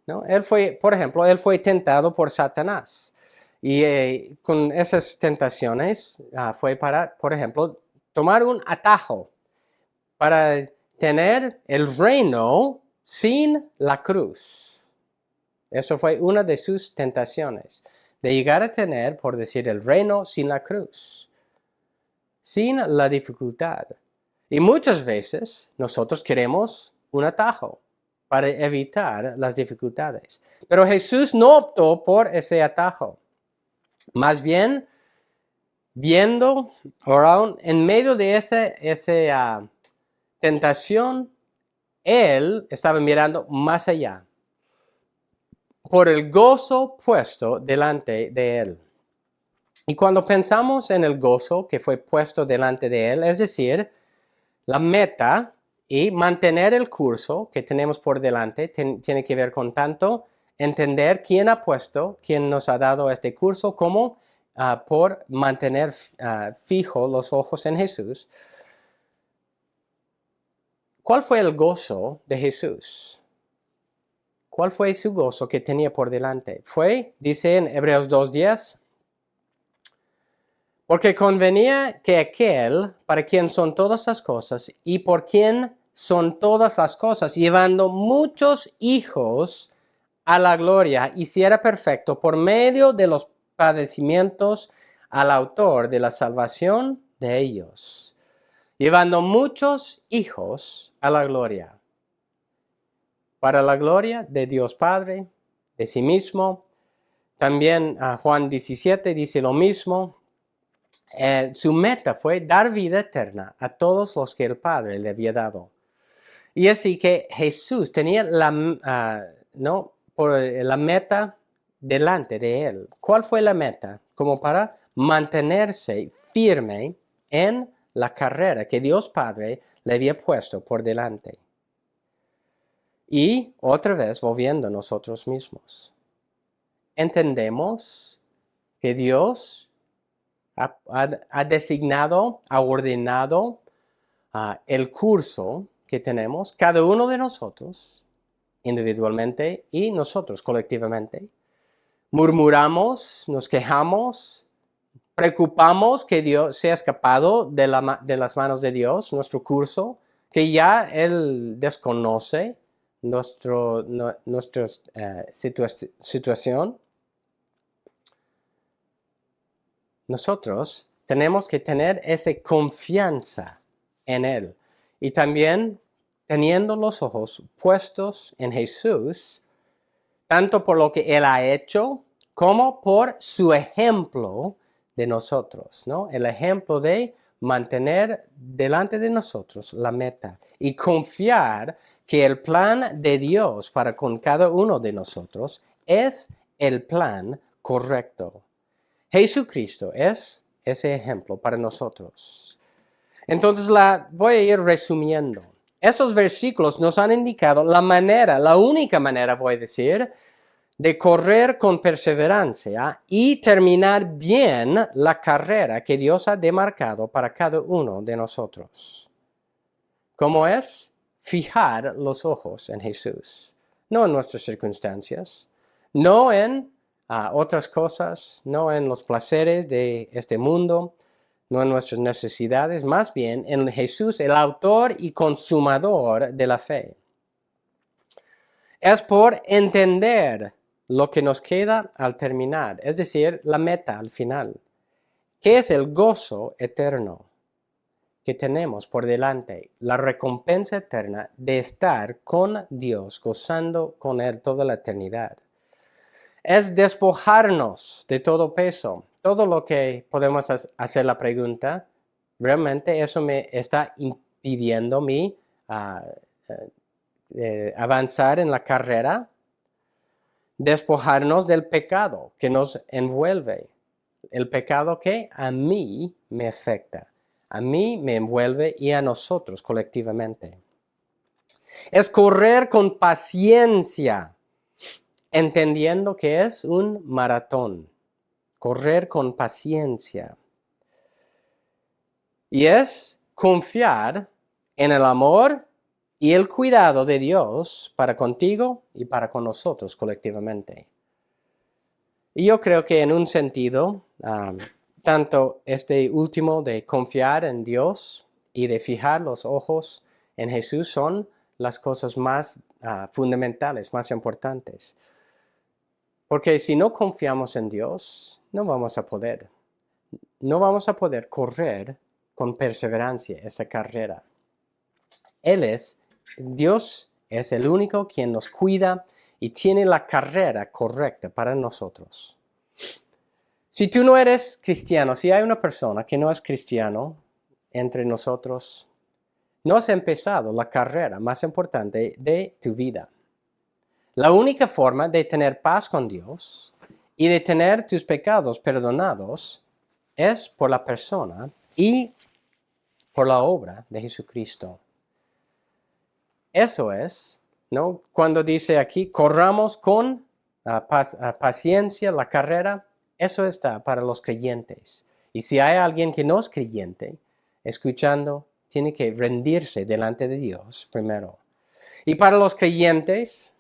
¿No? Por ejemplo, él fue tentado por Satanás. Y con esas tentaciones fue para, por ejemplo, tomar un atajo para tener el reino sin la cruz. Eso fue una de sus tentaciones, de llegar a tener, por decir, el reino sin la cruz, sin la dificultad. Y muchas veces nosotros queremos un atajo para evitar las dificultades. Pero Jesús no optó por ese atajo. Más bien, viendo, aún en medio de esa tentación, Él estaba mirando más allá, por el gozo puesto delante de Él. Y cuando pensamos en el gozo que fue puesto delante de Él, es decir, la meta y mantener el curso que tenemos por delante, tiene que ver con tanto entender quién nos ha dado este curso, como por mantener fijo los ojos en Jesús. ¿Cuál fue el gozo de Jesús? ¿Cuál fue su gozo que tenía por delante? Dice en Hebreos 2:10, porque convenía que aquel para quien son todas las cosas y por quien son todas las cosas, llevando muchos hijos a la gloria, hiciera perfecto por medio de los padecimientos al autor de la salvación de ellos. Llevando muchos hijos a la gloria. Para la gloria de Dios Padre, de sí mismo, También Juan 17 dice lo mismo. Su meta fue dar vida eterna a todos los que el Padre le había dado. Y así que Jesús tenía la meta delante de él. ¿Cuál fue la meta? Como para mantenerse firme en la carrera que Dios Padre le había puesto por delante. Y otra vez volviendo a nosotros mismos. Entendemos que Dios ha designado, ha ordenado el curso que tenemos, cada uno de nosotros, individualmente y nosotros colectivamente. Murmuramos, nos quejamos, preocupamos que Dios se ha escapado de las manos de Dios, nuestro curso, que ya Él desconoce nuestra situación. Nosotros tenemos que tener esa confianza en Él. Y también teniendo los ojos puestos en Jesús, tanto por lo que Él ha hecho, como por su ejemplo de nosotros, ¿no? El ejemplo de mantener delante de nosotros la meta y confiar que el plan de Dios para con cada uno de nosotros es el plan correcto. Jesucristo es ese ejemplo para nosotros. Entonces voy a ir resumiendo. Estos versículos nos han indicado la única manera, voy a decir, de correr con perseverancia y terminar bien la carrera que Dios ha demarcado para cada uno de nosotros. ¿Cómo es? Fijar los ojos en Jesús, no en nuestras circunstancias, no en otras cosas, no en los placeres de este mundo, no en nuestras necesidades, más bien en Jesús, el autor y consumador de la fe. Es por entender lo que nos queda al terminar, es decir, la meta al final, que es el gozo eterno que tenemos por delante, la recompensa eterna de estar con Dios, gozando con Él toda la eternidad. Es despojarnos de todo peso, todo lo que podemos hacer la pregunta, ¿realmente eso me está impidiendo mi avanzar en la carrera? Despojarnos del pecado que nos envuelve, el pecado que a mí me afecta, a mí me envuelve y a nosotros colectivamente. Es correr con paciencia, entendiendo que es un maratón. Correr con paciencia. Y es confiar en el amor y el cuidado de Dios para contigo y para con nosotros colectivamente. Y yo creo que en un sentido, tanto este último de confiar en Dios y de fijar los ojos en Jesús son las cosas más fundamentales, más importantes. Porque si no confiamos en Dios, no vamos a poder correr con perseverancia esta carrera. Dios es el único quien nos cuida y tiene la carrera correcta para nosotros. Si tú no eres cristiano, si hay una persona que no es cristiano entre nosotros, no has empezado la carrera más importante de tu vida. La única forma de tener paz con Dios y de tener tus pecados perdonados es por la persona y por la obra de Jesucristo. Eso es, ¿no? Cuando dice aquí, corramos con paciencia la carrera, eso está para los creyentes. Y si hay alguien que no es creyente, escuchando, tiene que rendirse delante de Dios primero. Y para los creyentes,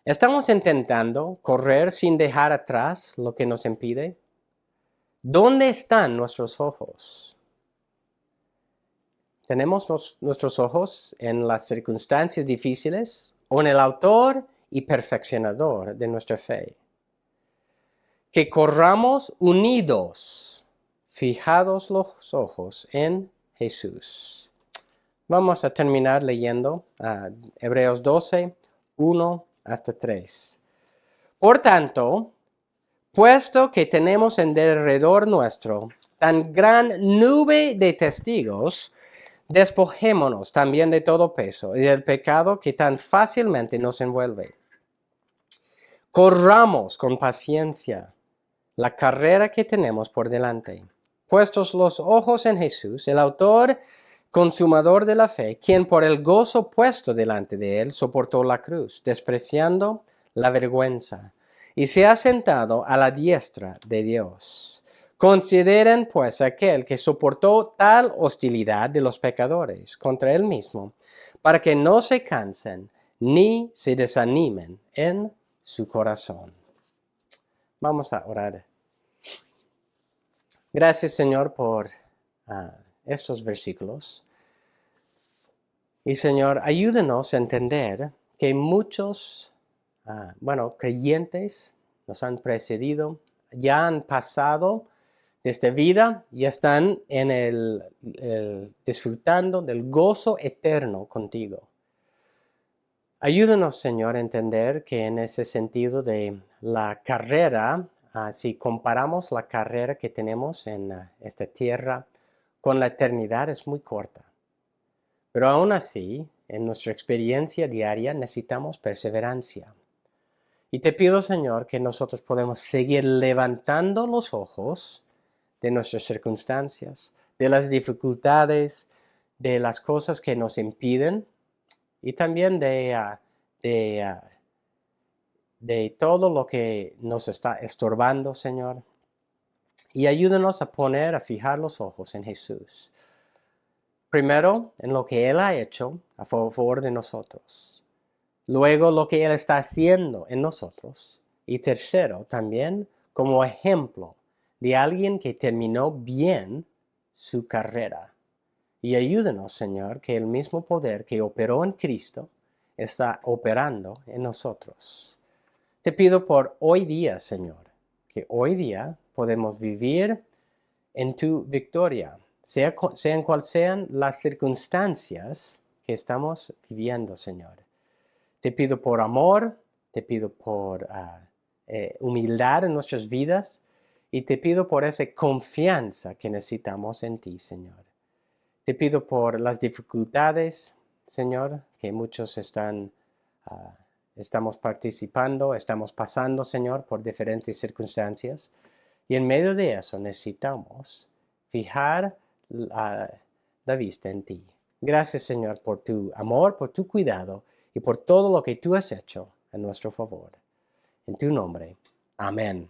¿estamos intentando correr sin dejar atrás lo que nos impide? ¿Dónde están nuestros ojos? ¿Tenemos nuestros ojos en las circunstancias difíciles o en el autor y perfeccionador de nuestra fe? Que corramos unidos, fijados los ojos en Jesús. Vamos a terminar leyendo Hebreos 12, 1 hasta 3. Por tanto, puesto que tenemos en derredor nuestro tan gran nube de testigos, despojémonos también de todo peso y del pecado que tan fácilmente nos envuelve. Corramos con paciencia la carrera que tenemos por delante, puestos los ojos en Jesús, el autor, consumador de la fe, quien por el gozo puesto delante de él soportó la cruz, despreciando la vergüenza, y se ha sentado a la diestra de Dios. Consideren pues aquel que soportó tal hostilidad de los pecadores contra él mismo, para que no se cansen ni se desanimen en su corazón. Vamos a orar. Gracias, Señor, por estos versículos. Y, Señor, ayúdanos a entender que muchos, creyentes nos han precedido, ya han pasado de esta vida y están en disfrutando del gozo eterno contigo. Ayúdanos, Señor, a entender que en ese sentido de la carrera, si comparamos la carrera que tenemos en esta tierra con la eternidad, es muy corta. Pero aún así, en nuestra experiencia diaria necesitamos perseverancia. Y te pido, Señor, que nosotros podamos seguir levantando los ojos de nuestras circunstancias, de las dificultades, de las cosas que nos impiden y también de todo lo que nos está estorbando, Señor. Y ayúdanos a fijar los ojos en Jesús. Primero, en lo que Él ha hecho a favor de nosotros. Luego, lo que Él está haciendo en nosotros. Y tercero, también como ejemplo de alguien que terminó bien su carrera. Y ayúdanos, Señor, que el mismo poder que operó en Cristo está operando en nosotros. Te pido por hoy día, Señor, que hoy día podemos vivir en tu victoria, sean cuales sean las circunstancias que estamos viviendo, Señor. Te pido por amor, te pido por humildad en nuestras vidas y te pido por esa confianza que necesitamos en ti, Señor. Te pido por las dificultades, Señor, que muchos estamos participando, estamos pasando, Señor, por diferentes circunstancias. Y en medio de eso necesitamos fijar la vista en ti. Gracias, Señor, por tu amor, por tu cuidado y por todo lo que tú has hecho a nuestro favor. En tu nombre. Amén.